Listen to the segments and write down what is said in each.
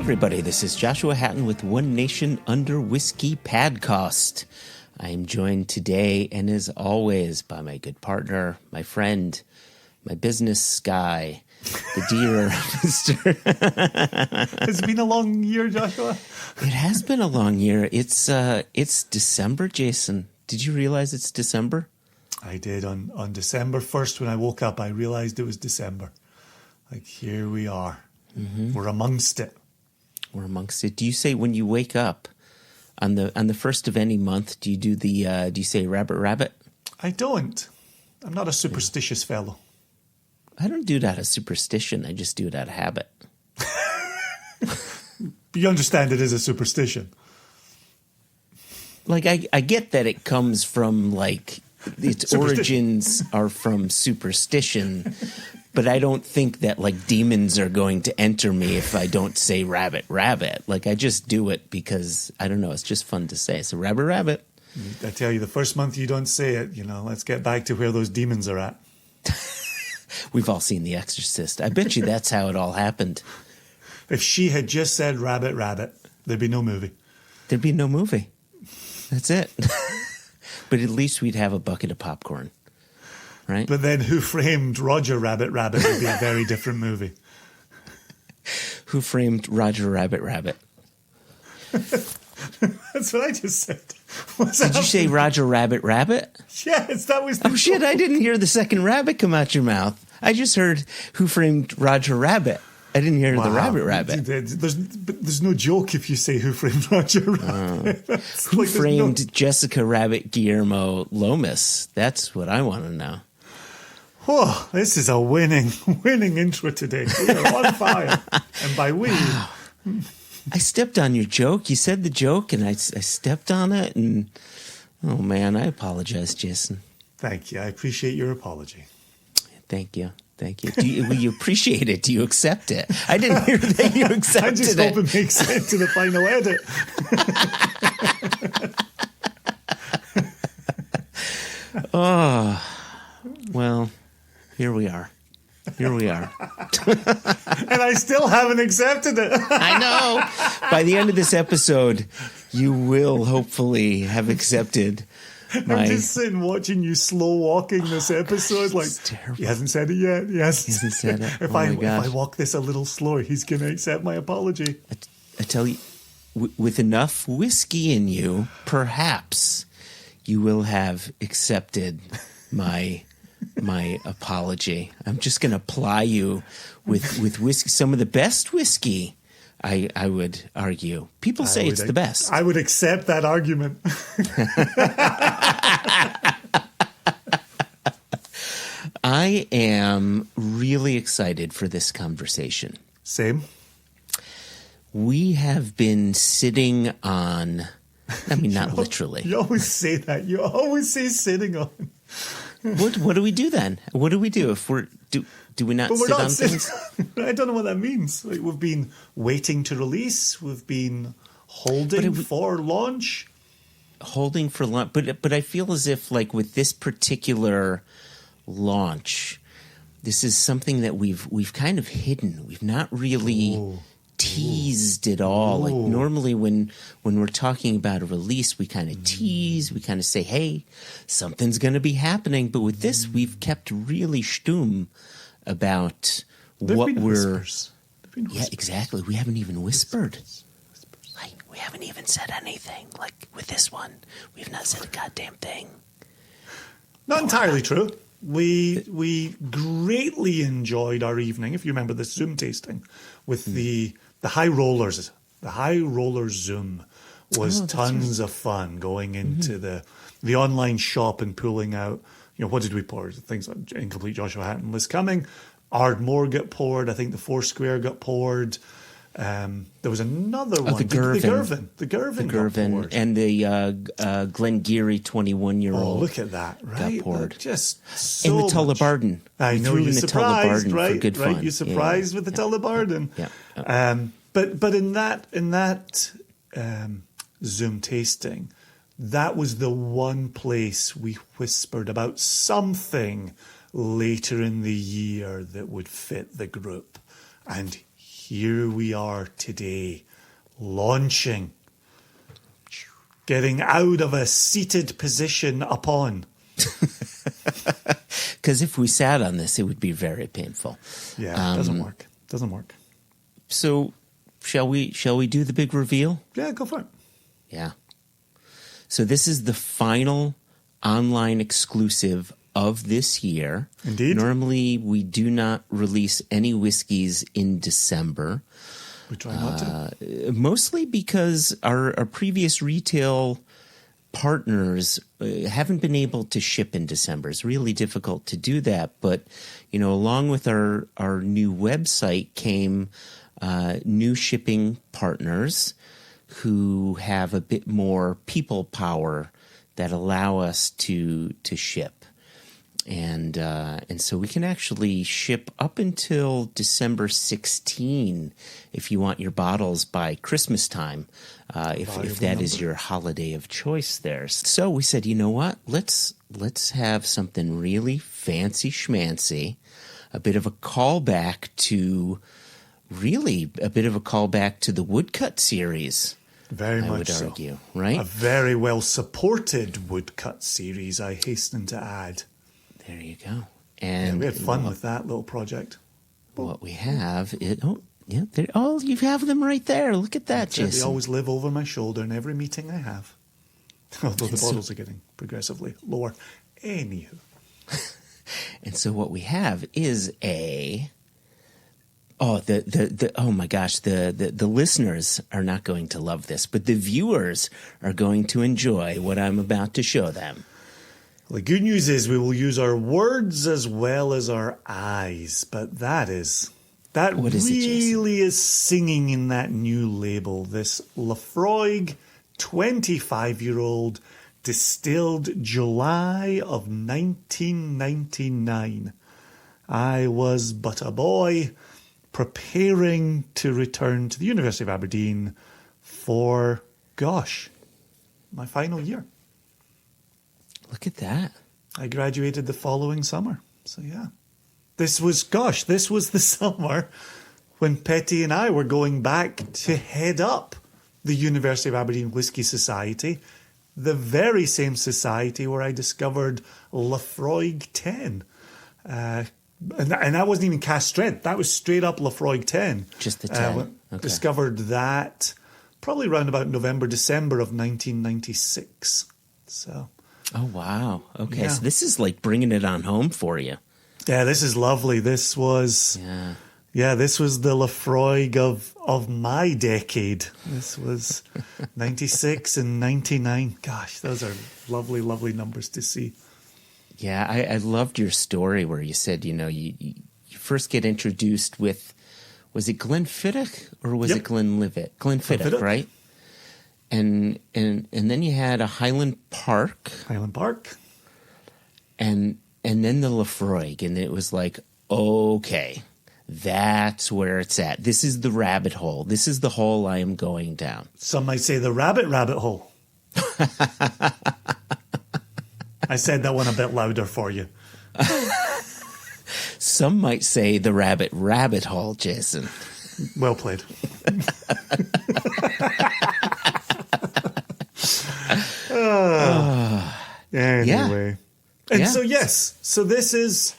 everybody. This is Joshua Hatton with One Nation Under Whiskey Podcast. I am joined today, and as always, by my good partner, my friend, my business guy, the dear Mr. It's been a long year, Joshua. It has been a long year. It's December, Jason. Did you realize it's December? I did. On December 1st, when I woke up, I realized it was December. Like, here we are. Mm-hmm. We're amongst it. We're amongst it. Do you say when you wake up on the first of any month? Do you say rabbit rabbit? I don't. I'm not a superstitious fellow. I don't do it out of superstition. I just do it out of habit. But you understand it is a superstition. Like I get that it comes from like its origins are from superstition. But I don't think that, like, demons are going to enter me if I don't say rabbit, rabbit. Like, I just do it because, I don't know, it's just fun to say. So, rabbit, rabbit. I tell you, the first month you don't say it, let's get back to where those demons are at. We've all seen The Exorcist. I bet you that's how it all happened. If she had just said rabbit, rabbit, there'd be no movie. There'd be no movie. That's it. But at least we'd have a bucket of popcorn. Right? But then Who Framed Roger Rabbit Rabbit would be a very different movie. Who Framed Roger Rabbit Rabbit? That's what I just said. Did you say Roger Rabbit Rabbit? Yes, that was the shit, I didn't hear the second rabbit come out your mouth. I just heard Who Framed Roger Rabbit. I didn't hear the rabbit rabbit. There's no joke if you say Who Framed Roger Rabbit. Who framed Jessica Rabbit Guillermo Lomas? That's what I want to know. Oh, this is a winning intro today. We are on fire. And by we... Wow. I stepped on your joke. You said the joke, and I stepped on it. And oh, man, I apologize, Jason. Thank you. I appreciate your apology. Thank you. Thank you. Will you appreciate it? Do you accept it? I didn't hear that you accepted it. I just hope it makes sense to the final edit. Oh, well... Here we are. And I still haven't accepted it. I know. By the end of this episode, you will hopefully have accepted I'm just sitting watching you slow walking this episode. Like, he hasn't said it yet. He hasn't said it. If I walk this a little slower, he's going to accept my apology. I tell you, with enough whiskey in you, perhaps you will have accepted my apology. I'm just going to ply you with whiskey, some of the best whiskey, I would argue. People say it's the best. I would accept that argument. I am really excited for this conversation. Same. We have been sitting on, I mean, not literally. You always say that. You always say sitting on. What do we do then? What do we do if do we not sit on things? I don't know what that means. Like, we've been waiting to release. We've been holding for launch. Holding for launch, but I feel as if, like, with this particular launch, this is something that we've kind of hidden. We've not really teased it all. Like, normally when we're talking about a release, we kind of tease, we kind of say, hey, something's going to be happening. But with this, we've kept really stum about what we're... Whispers. Yeah, exactly. We haven't even whispered. Like, we haven't even said anything. Like, with this one, we've not said a goddamn thing. Not entirely true. We greatly enjoyed our evening, if you remember the Zoom tasting, with the high rollers. The high roller Zoom was tons of fun, going into the online shop and pulling out, what did we pour? Things like Incomplete Joshua Hatton List Coming. Ardmore got poured. I think the Foursquare got poured. There was another one. The Girvan. The Girvan and the Glengarry 21-year-old. Oh, look at that! Right, got poured. Just so and the Tullibardine. I know you're surprised, right? For good right, fun. You're surprised with the Tullibardine. Yeah. But in that Zoom tasting, that was the one place we whispered about something later in the year that would fit the group, and here we are today, launching, getting out of a seated position upon. Because if we sat on this, it would be very painful. Yeah, it doesn't work. Doesn't work. So shall we do the big reveal? Yeah, go for it. Yeah. So this is the final online exclusive of this year. Indeed. Normally, we do not release any whiskeys in December. We try not to. Mostly because our previous retail partners haven't been able to ship in December. It's really difficult to do that. But, along with our new website came new shipping partners who have a bit more people power that allow us to ship. And so we can actually ship up until December 16 if you want your bottles by Christmas time, if that is your holiday of choice there. So we said, you know what? Let's have something really fancy schmancy, a bit of a callback to the Woodcut series. Very much so. I would argue, right? A very well supported Woodcut series, I hasten to add. There you go. And we had fun with that little project. What we have is you have them right there. Look at that, Jason. They always live over my shoulder in every meeting I have. Although the bottles are getting progressively lower. Anywho. And so what we have is oh my gosh, the listeners are not going to love this, but the viewers are going to enjoy what I'm about to show them. Well, the good news is we will use our words as well as our eyes, but that really is singing in that new label. This Laphroaig 25-year-old distilled July of 1999. I was but a boy preparing to return to the University of Aberdeen for, my final year. Look at that. I graduated the following summer. So, yeah. This was the summer when Petty and I were going back to head up the University of Aberdeen Whisky Society, the very same society where I discovered Laphroaig 10. And that wasn't even cast strength. That was straight up Laphroaig 10. Just the 10. Okay. Discovered that probably around about November, December of 1996. So... Oh, wow. Okay, yeah. So this is like bringing it on home for you. Yeah, this is lovely. This was... this was the Laphroaig of my decade. This was 96 and 99. Gosh, those are lovely, lovely numbers to see. Yeah, I loved your story where you said, you first get introduced with, was it Glenfiddich or was it Glenlivet? Glenfiddich, right? And then you had a Highland Park. And then the Laphroaig. And it was like, okay, that's where it's at. This is the rabbit hole. This is the hole I am going down. Some might say the rabbit hole. I said that one a bit louder for you. Some might say the rabbit hole, Jason. Well played. Anyway. And so this is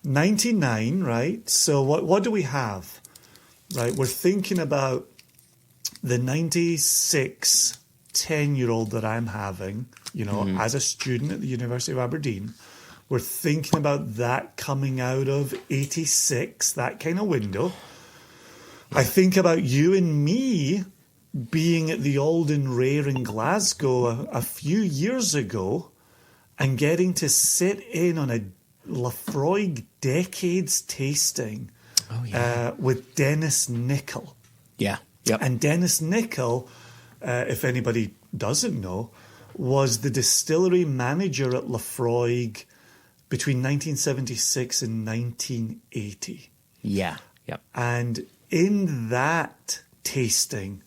99, right? So what do we have? Right, we're thinking about the 96 10-year-old that I'm having, as a student at the University of Aberdeen. We're thinking about that coming out of 86, that kind of window. I think about you and me being at the Alden Rare in Glasgow a few years ago and getting to sit in on a Laphroaig Decades tasting with Dennis Nicol. Yeah. Yep. And Dennis Nicol, if anybody doesn't know, was the distillery manager at Laphroaig between 1976 and 1980. Yeah. Yep. And in that tasting,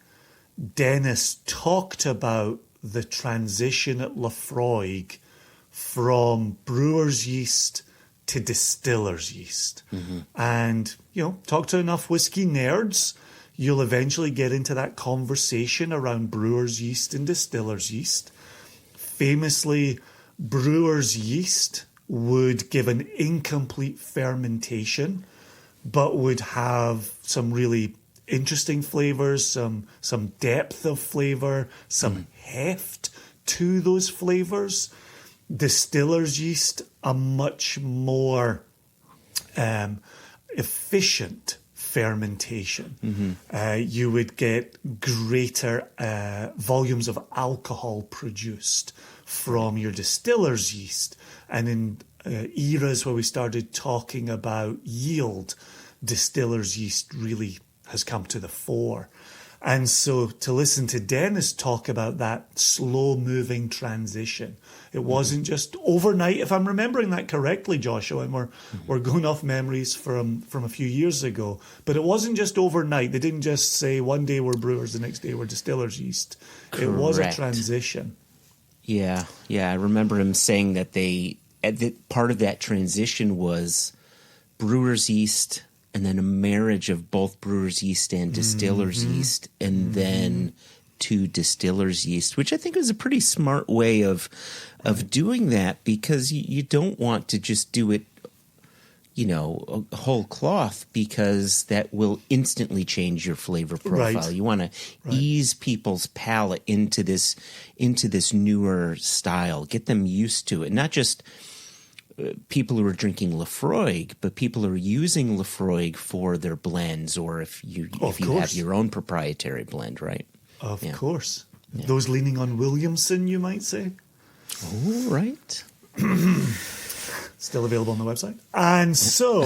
Dennis talked about the transition at Laphroaig from brewer's yeast to distiller's yeast. Mm-hmm. And, talked to enough whiskey nerds you'll eventually get into that conversation around brewer's yeast and distiller's yeast. Famously, brewer's yeast would give an incomplete fermentation, but would have some really interesting flavors, some depth of flavor, some heft to those flavors. Distiller's yeast, a much more efficient fermentation. You would get greater volumes of alcohol produced from your distiller's yeast. And in eras where we started talking about yield, distiller's yeast really has come to the fore. And so to listen to Dennis talk about that slow-moving transition, it wasn't just overnight, if I'm remembering that correctly, Joshua, and we're going off memories from a few years ago, but it wasn't just overnight. They didn't just say one day we're brewers, the next day we're distiller's yeast. Correct. It was a transition. Yeah. I remember him saying that part of that transition was brewer's yeast, and then a marriage of both brewer's yeast and distiller's yeast, and then to distiller's yeast, which I think is a pretty smart way of doing that, because you don't want to just do it, a whole cloth, because that will instantly change your flavor profile. Right. You want to ease people's palate into this newer style, get them used to it, not just people who are drinking Laphroaig, but people who are using Laphroaig for their blends, or if you have your own proprietary blend, right? Of course. Yeah. Those leaning on Williamson, you might say. Oh, right. Still available on the website. And so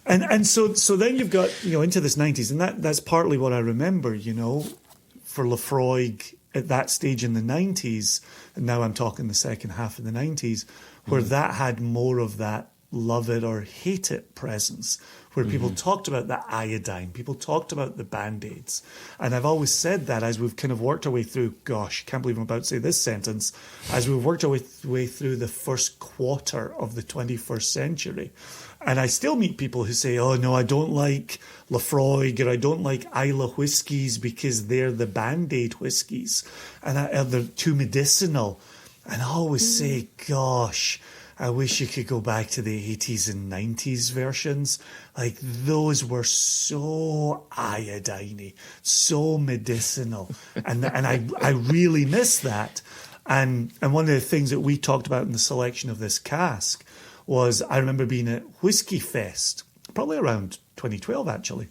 and so then you've got, into this 90s, and that's partly what I remember, for Laphroaig at that stage in the 90s, and now I'm talking the second half of the 90s, where that had more of that love it or hate it presence, where people talked about the iodine, people talked about the Band-Aids. And I've always said that as we've kind of worked our way through, gosh, can't believe I'm about to say this sentence, as we've worked our way through the first quarter of the 21st century. And I still meet people who say, oh, no, I don't like Laphroaig, or I don't like Islay whiskies because they're the Band-Aid whiskies, and they're too medicinal. And I always say, gosh, I wish you could go back to the 80s and 90s versions. Like, those were so iodine-y, so medicinal. And I really miss that. And one of the things that we talked about in the selection of this cask was, I remember being at Whiskey Fest, probably around 2012 actually,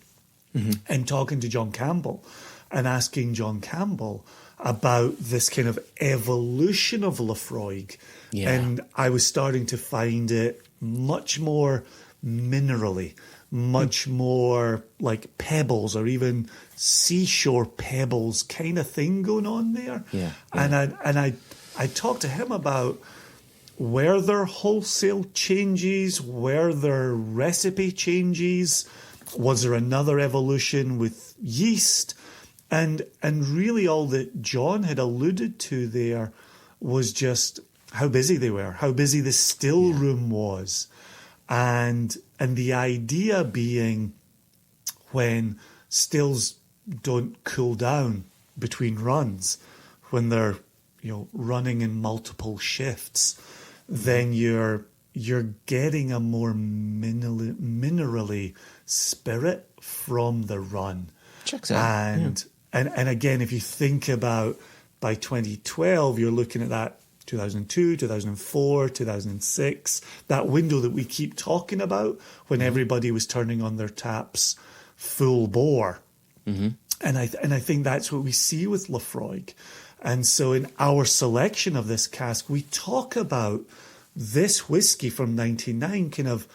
and talking to John Campbell and asking John Campbell about this kind of evolution of Laphroaig. Yeah. And I was starting to find it much more minerally, much more like pebbles, or even seashore pebbles kind of thing going on there. Yeah. And I talked to him about, were there wholesale changes? Were there recipe changes? Was there another evolution with yeast? And really all that John had alluded to there was just how busy they were, how busy the still room was. And the idea being, when stills don't cool down between runs, when they're running in multiple shifts, then you're getting a more minerally spirit from the run. Checks out. And again, if you think about, by 2012, you're looking at that 2002, 2004, 2006, that window that we keep talking about, when everybody was turning on their taps full bore. And I think that's what we see with Laphroaig. And so in our selection of this cask, we talk about this whiskey from 99 kind of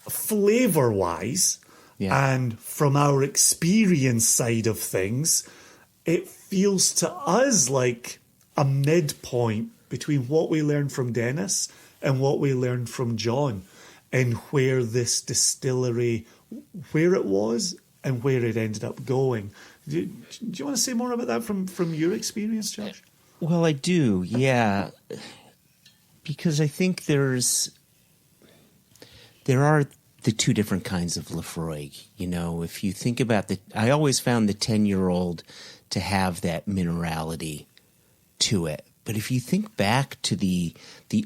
flavour-wise, and from our experience side of things, it feels to us like a midpoint between what we learned from Dennis and what we learned from John, and where this distillery, where it was and where it ended up going. Do you want to say more about that from your experience, Josh? Well, I do, yeah. Because I think there are the two different kinds of Laphroaig. If you think about I always found the 10-year-old to have that minerality to it. But if you think back to the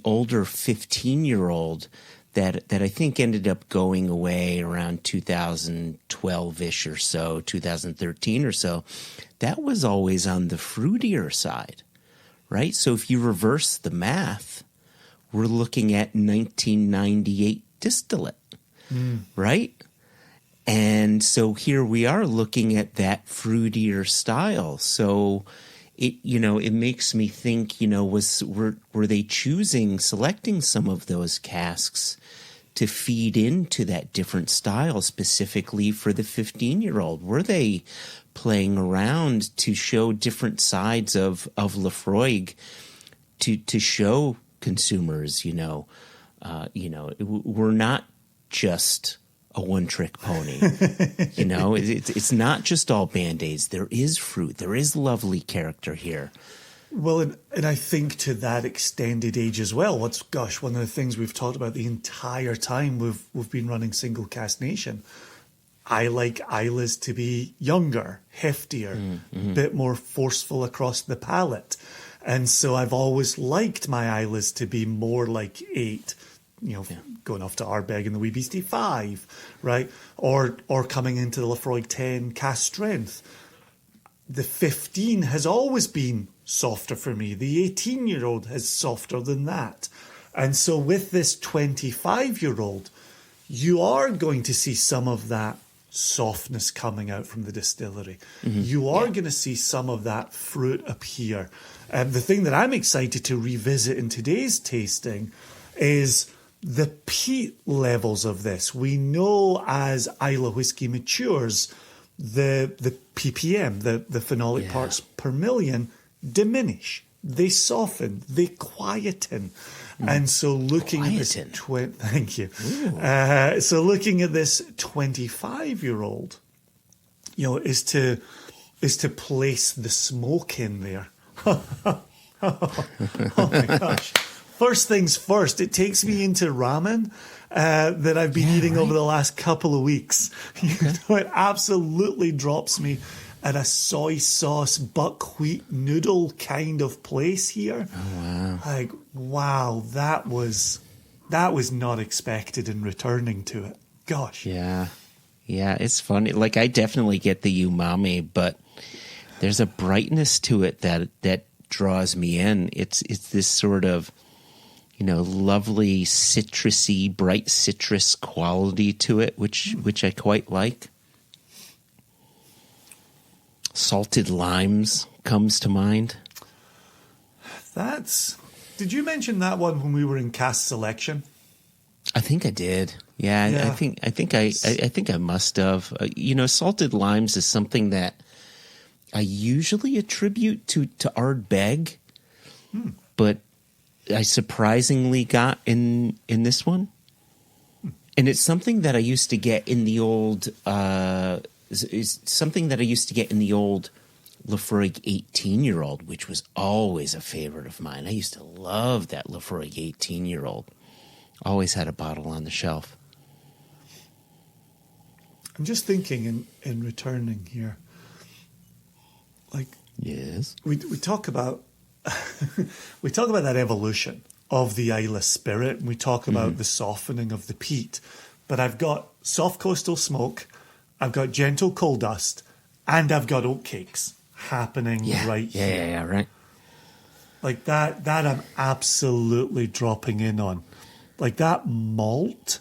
older 15-year-old that I think ended up going away around 2012-ish or so, 2013 or so, that was always on the fruitier side, right? So if you reverse the math, we're looking at 1998 distillate, right? And so here we are looking at that fruitier style. So it makes me think, were they selecting some of those casks to feed into that different style specifically for the 15-year-old? Were they playing around to show different sides of Laphroaig to show consumers, we're not just a one-trick pony. It's not just all Band-Aids. There is fruit. There is lovely character here. Well, and I think to that extended age as well, one of the things we've talked about the entire time we've been running Single Cask Nation. I like Islas to be younger, heftier, a bit more forceful across the palate. And so I've always liked my Islas to be more like 8, going off to Ardbeg and the Wee Beastie 5, right? Or coming into the Laphroaig 10 cask strength. The 15 has always been softer for me. The 18-year-old is softer than that. And so with this 25-year-old, you are going to see some of that softness coming out from the distillery. You are going to see some of that fruit appear. The thing that I'm excited to revisit in today's tasting is the peat levels of this. We know as Islay whiskey matures, the ppm, the phenolic parts per million, diminish. They soften. They quieten. And so looking at this thank you. So looking at this 25-year-old, is to place the smoke in there. Oh my gosh. First things first, it takes me into ramen that I've been eating over the last couple of weeks. It absolutely drops me at a soy sauce buckwheat noodle kind of place here. Oh, wow. Wow, that was not expected in returning to it. Gosh. Yeah, it's funny. I definitely get the umami, but there's a brightness to it that draws me in. It's this sort of lovely citrusy, bright citrus quality to it, which I quite like. Salted limes comes to mind. Did you mention that one when we were in cask selection? I think I did. Yeah. I think I must have. Salted limes is something that I usually attribute to Ardbeg, but I surprisingly got in this one. And it's something that I used to get in the old Laphroaig 18-year-old, which was always a favorite of mine. I used to love that Laphroaig 18-year-old. Always had a bottle on the shelf. I'm just thinking in returning here. Yes. We talk about that evolution of the Islay spirit, and we talk about the softening of the peat. But I've got soft coastal smoke, I've got gentle coal dust, and I've got oat cakes happening right here. Yeah, right. That I'm absolutely dropping in on. That malt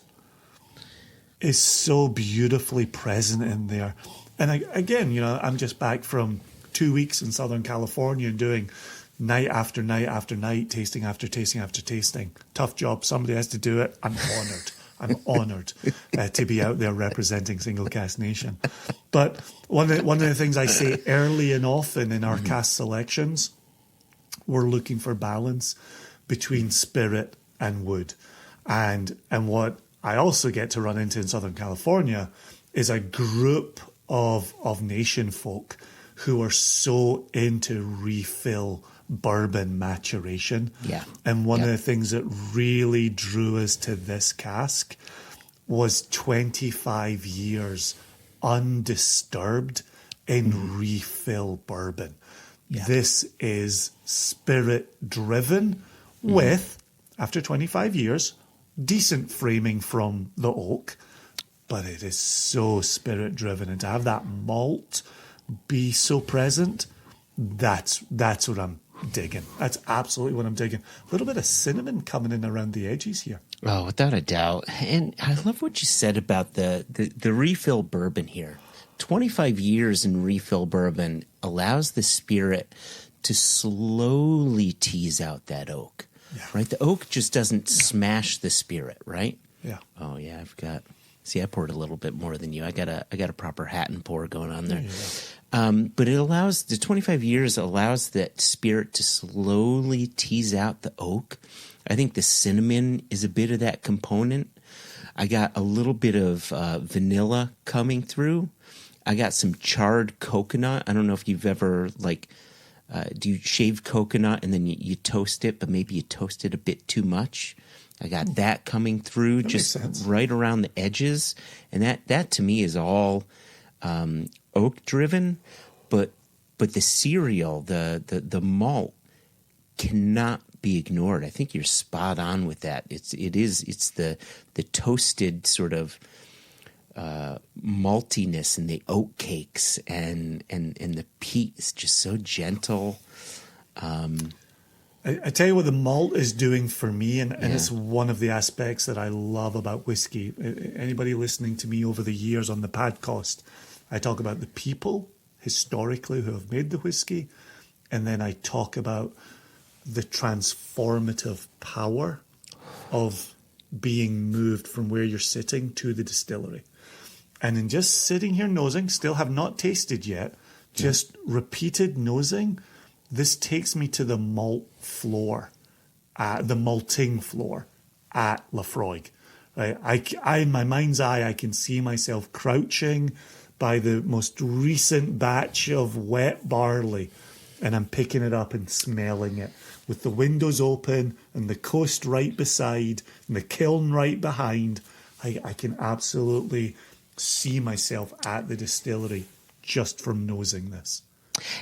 is so beautifully present in there. And again, I'm just back from 2 weeks in Southern California doing night after night after night, tasting after tasting after tasting. Tough job. Somebody has to do it. I'm honoured. I'm honoured to be out there representing Single Cask Nation. But one of the things I say early and often in our cask selections, we're looking for balance between spirit and wood. And what I also get to run into in Southern California is a group of nation folk who are so into refill bourbon maturation. Yeah. And one of the things that really drew us to this cask was 25 years undisturbed in refill bourbon. Yeah. This is spirit-driven with, after 25 years, decent framing from the oak, but it is so spirit-driven. And to have that malt be so present, that's what I'm digging. That's absolutely what I'm digging. A little bit of cinnamon coming in around the edges here. Oh, without a doubt. And I love what you said about the refill bourbon here. 25 years in refill bourbon allows the spirit to slowly tease out that oak, right? The oak just doesn't smash the spirit, right? Yeah. Oh yeah, I poured a little bit more than you. I got a proper hat and pour going on there. But it allows, the 25 years allows that spirit to slowly tease out the oak. I think the cinnamon is a bit of that component. I got a little bit of vanilla coming through. I got some charred coconut. I don't know if you've ever, do you shave coconut and then you toast it, but maybe you toast it a bit too much? I got that coming through, just right around the edges. And that to me is all oak driven, but the cereal, the malt cannot be ignored. I think you're spot on with that. It's the toasted sort of maltiness and the oat cakes and the peat is just so gentle. I tell you what the malt is doing for me, and it's one of the aspects that I love about whiskey. Anybody listening to me over the years on the podcast, I talk about the people historically who have made the whiskey, and then I talk about the transformative power of being moved from where you're sitting to the distillery. And in just sitting here nosing, still have not tasted yet, just repeated nosing, this takes me to the malt floor, the malting floor at Laphroaig. Right? I, in my mind's eye, I can see myself crouching by the most recent batch of wet barley, and I'm picking it up and smelling it with the windows open and the coast right beside and the kiln right behind. I can absolutely see myself at the distillery just from nosing this.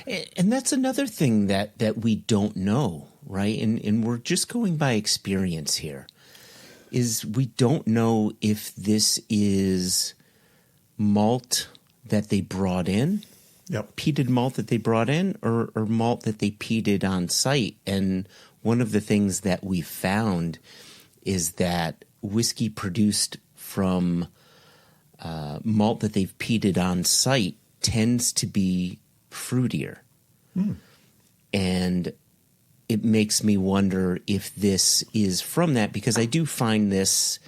And that's another thing that we don't know, right? And we're just going by experience here, is we don't know if this is malt that they brought in, peated malt that they brought in, or malt that they peated on site. And one of the things that we found is that whiskey produced from malt that they've peated on site tends to be fruitier. And it makes me wonder if this is from that, because I do find this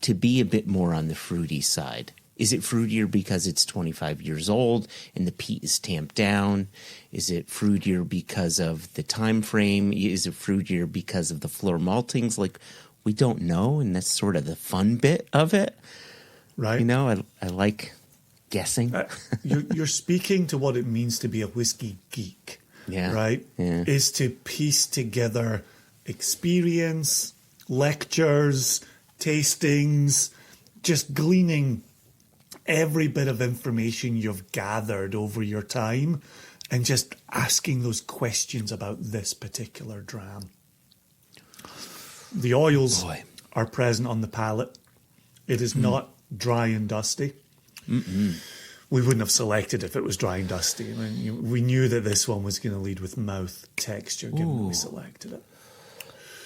to be a bit more on the fruity side. Is it fruitier because it's 25 years old and the peat is tamped down? Is it fruitier because of the time frame? Is it fruitier because of the floor maltings? Like, we don't know, and that's sort of the fun bit of it. Right. You know, I like guessing. You're speaking to what it means to be a whiskey geek, right? Yeah. Is to piece together experience, lectures, tastings, just gleaning every bit of information you've gathered over your time and just asking those questions about this particular dram. The oils are present on the palate. It is not dry and dusty. We wouldn't have selected if it was dry and dusty. I mean, we knew that this one was going to lead with mouth texture, given that we selected it.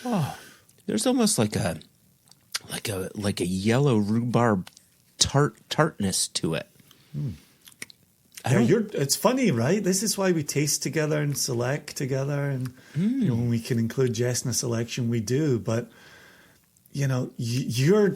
Oh, there's almost like a yellow rhubarb tartness to it. It's funny, right? This is why we taste together and select together, and you know, when we can include Jess in a selection, we do. But you know, your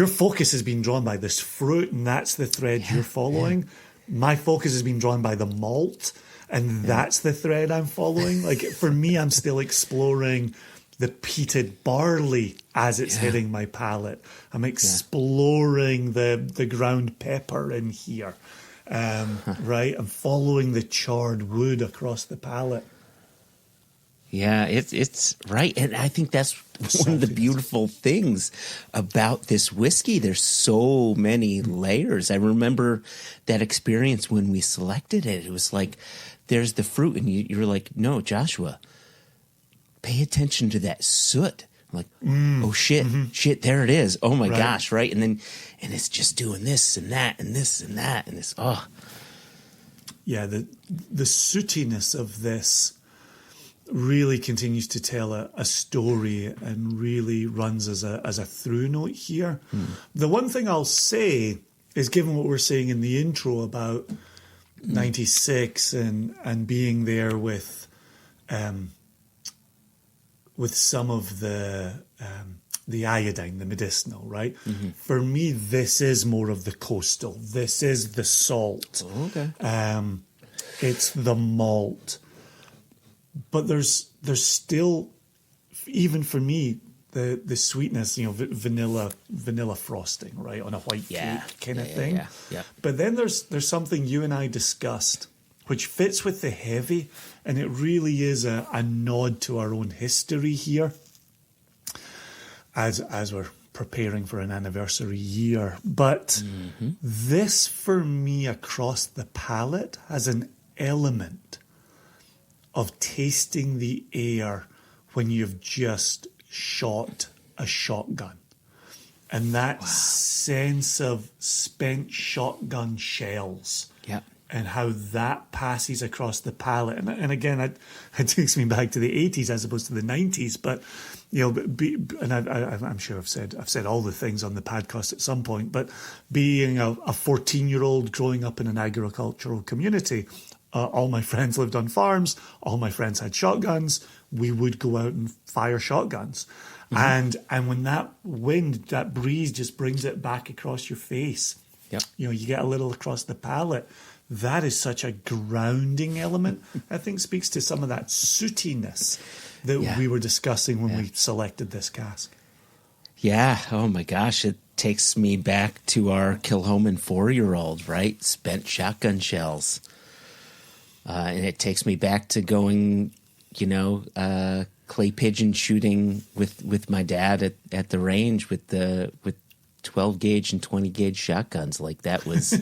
focus has been drawn by this fruit, and that's the thread you're following. My focus has been drawn by the malt, and that's the thread I'm following. Like, for me, I'm still exploring the peated barley as it's hitting my palate. I'm exploring the ground pepper in here, right? I'm following the charred wood across the palate. Yeah, it's right. And I think that's one of the beautiful things about this whiskey. There's so many layers. I remember that experience when we selected it. It was like, there's the fruit, and you're like, no, Joshua, pay attention to that soot. I'm like, oh shit, there it is. Oh my gosh, right? And it's just doing this and that and this and that and this. Oh, yeah. The sootiness of this really continues to tell a story and really runs as a through note here. The one thing I'll say is, given what we're saying in the intro about 96 and being there with some of the iodine, the medicinal, right? For me, this is more of the coastal. This is the salt. Oh, okay. It's the malt. But there's still, even for me, the sweetness, vanilla frosting, right, on a white cake kind of thing. Yeah. But then there's something you and I discussed, which fits with the heavy, and it really is a nod to our own history here, as we're preparing for an anniversary year. But this, for me, across the palate, has an element of tasting the air when you've just shot a shotgun. And that sense of spent shotgun shells. Yeah. And how that passes across the palate. And again, it takes me back to the 80s as opposed to the 90s. But, I'm sure I've said all the things on the podcast at some point, but being a 14-year-old growing up in an agricultural community, all my friends lived on farms. All my friends had shotguns. We would go out and fire shotguns. And when that wind, that breeze just brings it back across your face, you get a little across the palate. That is such a grounding element. I think speaks to some of that sootiness that we were discussing when we selected this cask. Yeah. Oh my gosh. It takes me back to our Kilhoman 4-year-old, right? Spent shotgun shells. And it takes me back to going, clay pigeon shooting with my dad at the range with 12 gauge and 20 gauge shotguns. Like that was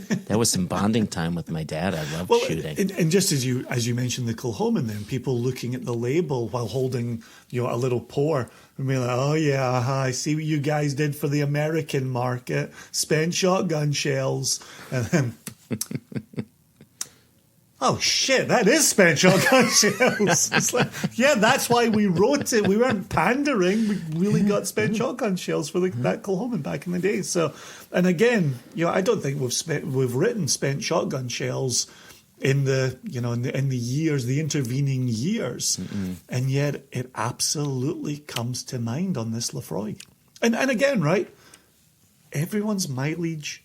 some bonding time with my dad. I loved shooting. And just as you mentioned the Kilhoman, then people looking at the label while holding a little pour and being like, oh yeah, I see what you guys did for the American market. Spent shotgun shells, and then. Oh shit, that is spent shotgun shells. It's like, that's why we wrote it. We weren't pandering. We really got spent shotgun shells for that Kilhoman back in the day. So, and again, I don't think we've written spent shotgun shells in the years, the intervening years, and yet it absolutely comes to mind on this Laphroaig. And again, right, everyone's mileage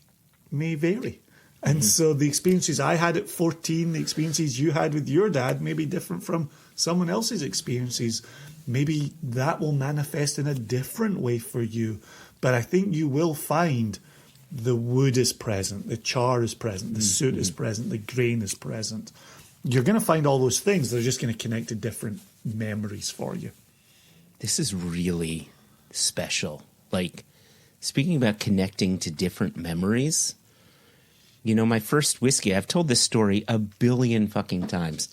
may vary. And so the experiences I had at 14, the experiences you had with your dad may be different from someone else's experiences. Maybe that will manifest in a different way for you. But I think you will find the wood is present, the char is present, the soot is present, the grain is present. You're going to find all those things. They're just going to connect to different memories for you. This is really special. Like, speaking about connecting to different memories... my first whiskey, I've told this story a billion fucking times,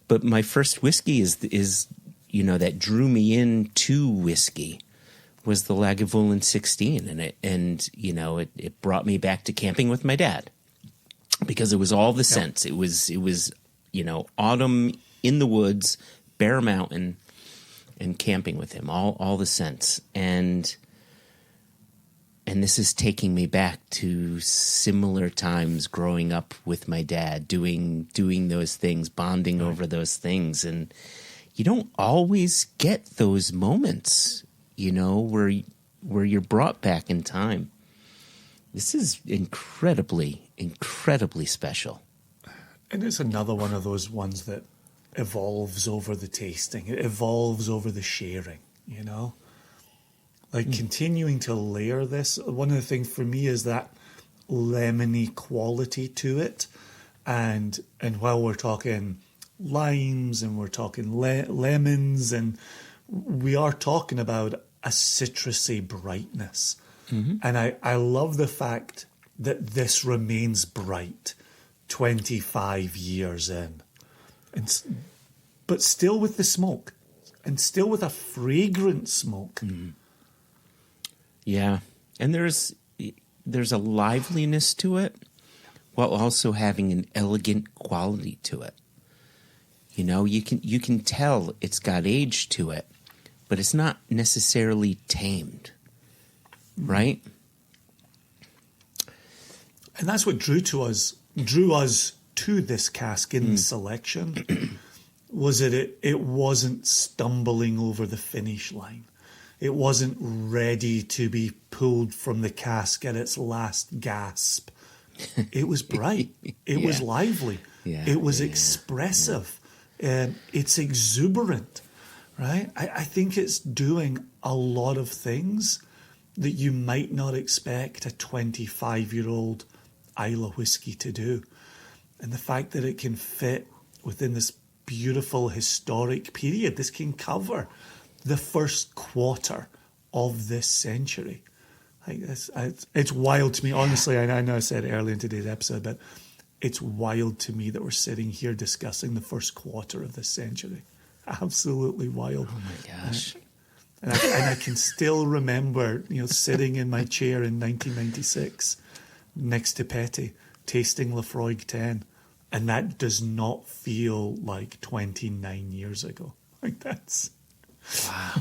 but my first whiskey is that drew me into whiskey was the Lagavulin 16. And it brought me back to camping with my dad because it was all the scents. It was, autumn in the woods, Bear Mountain, and camping with him, all the scents. And this is taking me back to similar times growing up with my dad, doing those things, bonding over those things. And you don't always get those moments, where you're brought back in time. This is incredibly, incredibly special. And it's another one of those ones that evolves over the tasting. It evolves over the sharing, Like continuing to layer this, one of the things for me is that lemony quality to it. And while we're talking limes and we're talking lemons, and we are talking about a citrusy brightness. And I love the fact that this remains bright 25 years in, but still with the smoke, and still with a fragrant smoke. Yeah, and there's a liveliness to it, while also having an elegant quality to it. You know, you can tell it's got age to it, but it's not necessarily tamed, right? And that's what drew us to this cask in the selection, was that it wasn't stumbling over the finish line. It wasn't ready to be pulled from the cask at its last gasp. It was bright. It was lively. It was expressive. It's exuberant, right? I think it's doing a lot of things that you might not expect a 25-year-old Islay whiskey to do. And the fact that it can fit within this beautiful historic period, this can cover the first quarter of this century. Like it's wild to me. Honestly, I know I said it earlier in today's episode, but it's wild to me that we're sitting here discussing the first quarter of this century. Absolutely wild. Oh my gosh. And I can still remember, sitting in my chair in 1996 next to Petty, tasting Laphroaig 10, and that does not feel like 29 years ago. Like that's wow.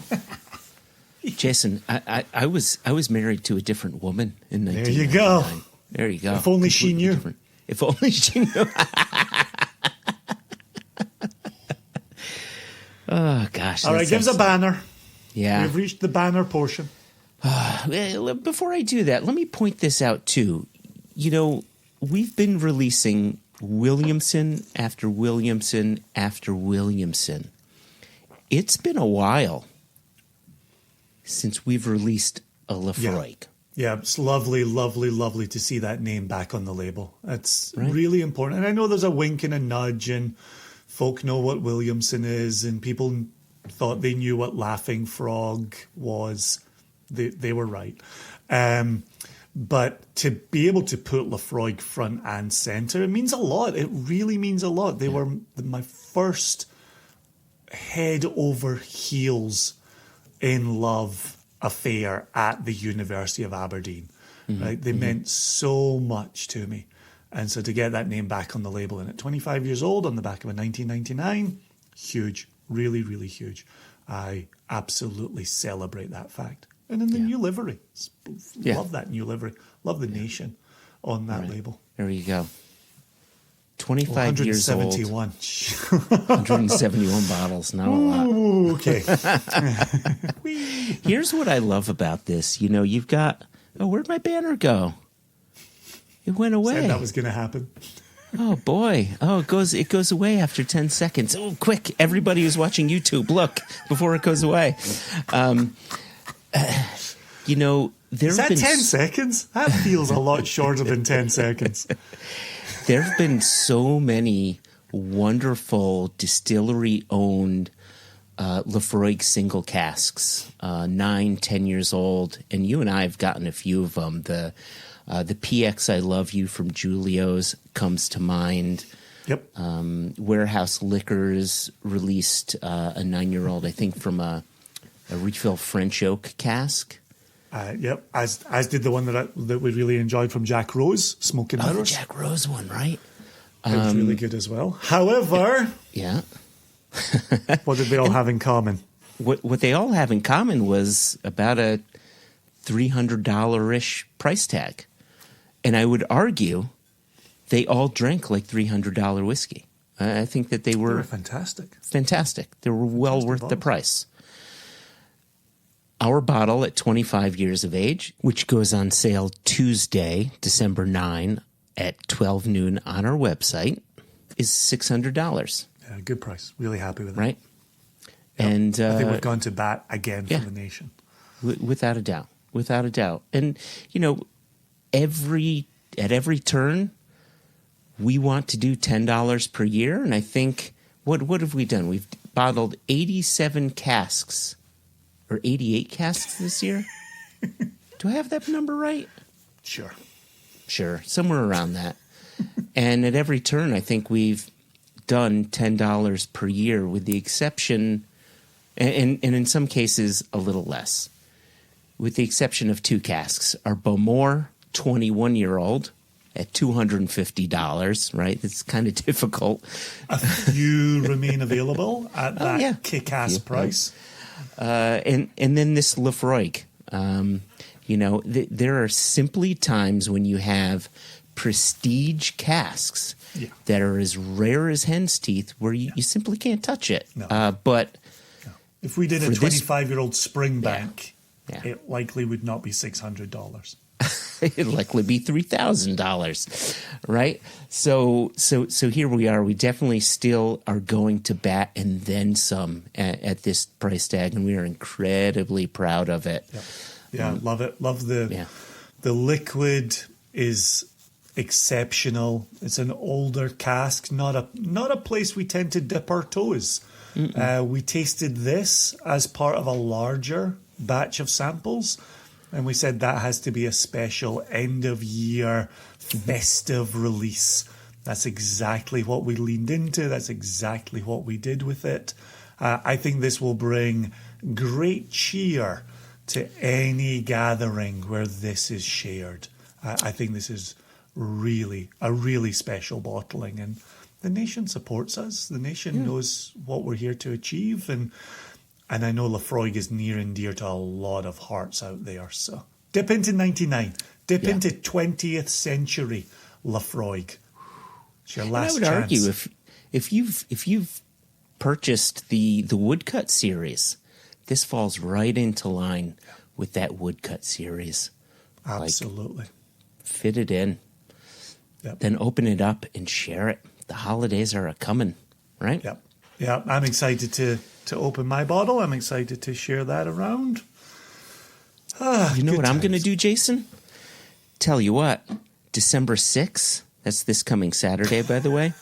Jason, I was married to a different woman in 1999. There you go. There you go. If only she knew. Different. If only she knew. Oh gosh. All right, give us a banner. Yeah. We've reached the banner portion. Before I do that, let me point this out too. We've been releasing Williamson after Williamson after Williamson. It's been a while since we've released a Laphroaig. Yeah, it's lovely, lovely, lovely to see that name back on the label. It's really important. And I know there's a wink and a nudge, and folk know what Williamson is, and people thought they knew what Laughing Frog was. They were right. But to be able to put Laphroaig front and centre, it means a lot. It really means a lot. They were my first head over heels in love affair at the University of Aberdeen. Right? They meant so much to me. And so to get that name back on the label, and at 25 years old on the back of a 1999, huge, really, really huge. I absolutely celebrate that fact. And in the new livery, love that new livery. Love the nation on that label. There you go. 25 years old. 171 bottles, not a lot. Ooh, okay. Here's what I love about this. You've got... Oh, where'd my banner go? It went away. Said that was going to happen. Oh, boy. Oh, it goes away after 10 seconds. Oh, quick. Everybody who's watching YouTube, look, before it goes away. Is that 10 seconds? That feels a lot shorter than 10 seconds. There have been so many wonderful distillery-owned Laphroaig single casks, 9, 10 years old, and you and I have gotten a few of them. The PX I Love You from Julio's comes to mind. Yep. Warehouse Liquors released a 9-year-old, I think, from a refill French oak cask. Yep, as did the one that we really enjoyed from Jack Rose, Smoke and Mirrors. The Jack Rose one, right? It was really good as well. However, what did they all have in common? What they all have in common was about a $300-ish price tag, and I would argue they all drank like $300 whiskey. I think that they were fantastic. They were well worth the price. Our bottle at 25 years of age, which goes on sale Tuesday, December 9 at 12 noon on our website, is $600. Yeah, good price. Really happy with it. Right? Yep. And I think we've gone to bat again for the nation. Without a doubt. Without a doubt. And, at every turn, we want to do $10 per year, and I think What have we done? We've bottled 87 casks or 88 casks this year. Do I have that number right? Sure, somewhere around that. And at every turn, I think we've done $10 per year, with the exception, and in some cases a little less, with the exception of 2 casks. Our Bowmore 21-year-old at $250, right? It's kind of difficult. A few remain available at that kick-ass price. And then this Laphroaig. There are simply times when you have prestige casks that are as rare as hen's teeth, where you simply can't touch it. No. But if we did a 25-year-old Springbank, it likely would not be $600. It'd likely be $3,000, right? So here we are. We definitely still are going to bat and then some at this price tag, and we are incredibly proud of it. Yeah, love it. Love the liquid is exceptional. It's an older cask, not a place we tend to dip our toes. We tasted this as part of a larger batch of samples, and we said that has to be a special end of year festive release. That's exactly what we leaned into. That's exactly what we did with it. I think this will bring great cheer to any gathering where this is shared. I think this is really a really special bottling, and the nation supports us. The nation knows what we're here to achieve, and I know Laphroaig is near and dear to a lot of hearts out there. So dip into 99, dip into 20th century Laphroaig. It's your last chance. I would argue if you've purchased the woodcut series, this falls right into line with that woodcut series. Absolutely. Fit it in. Yep. Then open it up and share it. The holidays are a-coming, right? Yep. Yeah, I'm excited to open my bottle. I'm excited to share that around. You know what I'm going to do, Jason? Tell you what, December 6th, that's this coming Saturday, by the way.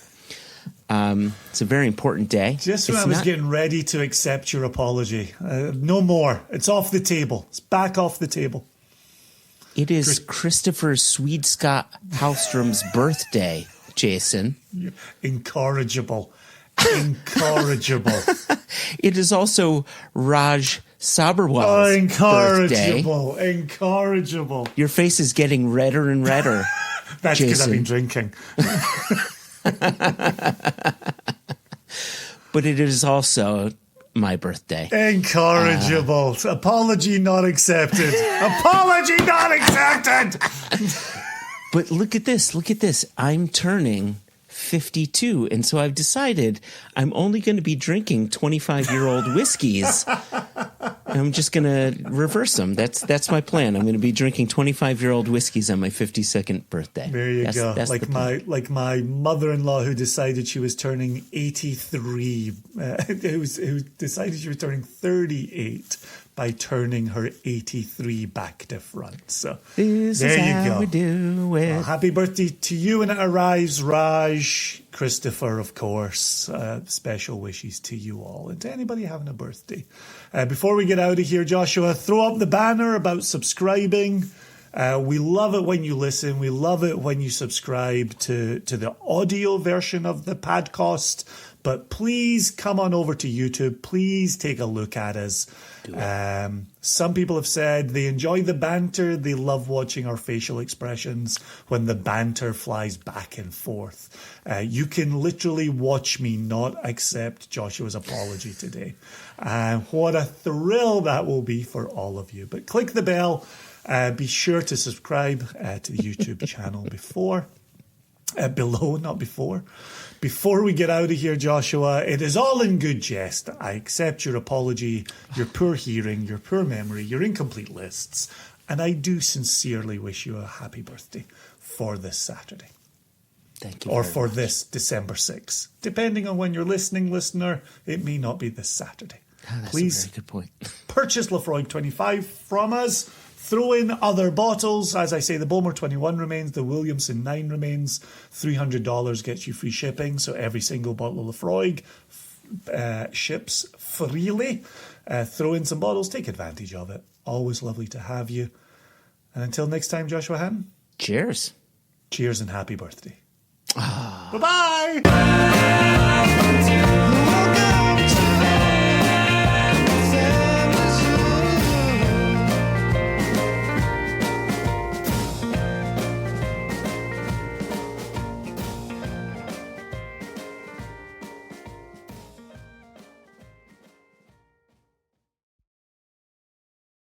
It's a very important day. Just when I was getting ready to accept your apology. No more. It's off the table. It's back off the table. It is Christopher Swede-Scott Hallstrom's birthday, Jason. Incorrigible. Incorrigible. It is also Raj Sabarwal's birthday. Incorrigible. Your face is getting redder and redder. That's because I've been drinking. But it is also my birthday. Incorrigible. Apology not accepted. Apology not accepted. But look at this. Look at this. I'm turning 52, and so I've decided I'm only going to be drinking 25-year-old whiskeys. I'm just going to reverse them. That's my plan. I'm going to be drinking 25-year-old whiskeys on my 52nd birthday. There you go. That's like my mother-in-law who decided she was turning 83, who decided she was turning 38 by turning her 83 back to front. So this there is you how go. We do it. Well, happy birthday to you when it arrives, Raj, Christopher, of course. Special wishes to you all and to anybody having a birthday. Before we get out of here, Joshua, throw up the banner about subscribing. We love it when you listen. We love it when you subscribe to the audio version of the podcast. But please come on over to YouTube. Please take a look at us. Some people have said they enjoy the banter. They love watching our facial expressions when the banter flies back and forth. You can literally watch me not accept Joshua's apology today. What a thrill that will be for all of you. But click the bell. Be sure to subscribe to the YouTube channel below, not before. Before we get out of here, Joshua, it is all in good jest. I accept your apology, your poor hearing, your poor memory, your incomplete lists, and I do sincerely wish you a happy birthday for this Saturday. Thank you. Or for this December 6th. Depending on when you're listening, listener, it may not be this Saturday. That's Please a very good point. purchase Laphroaig 25 from us Throw in other bottles. As I say, the Bowmer 21 remains, the Williamson 9 remains. $300 gets you free shipping, so every single bottle of Laphroaig ships freely. Throw in some bottles, take advantage of it. Always lovely to have you. And until next time, Joshua Hatton. Cheers. Cheers and happy birthday. Bye-bye.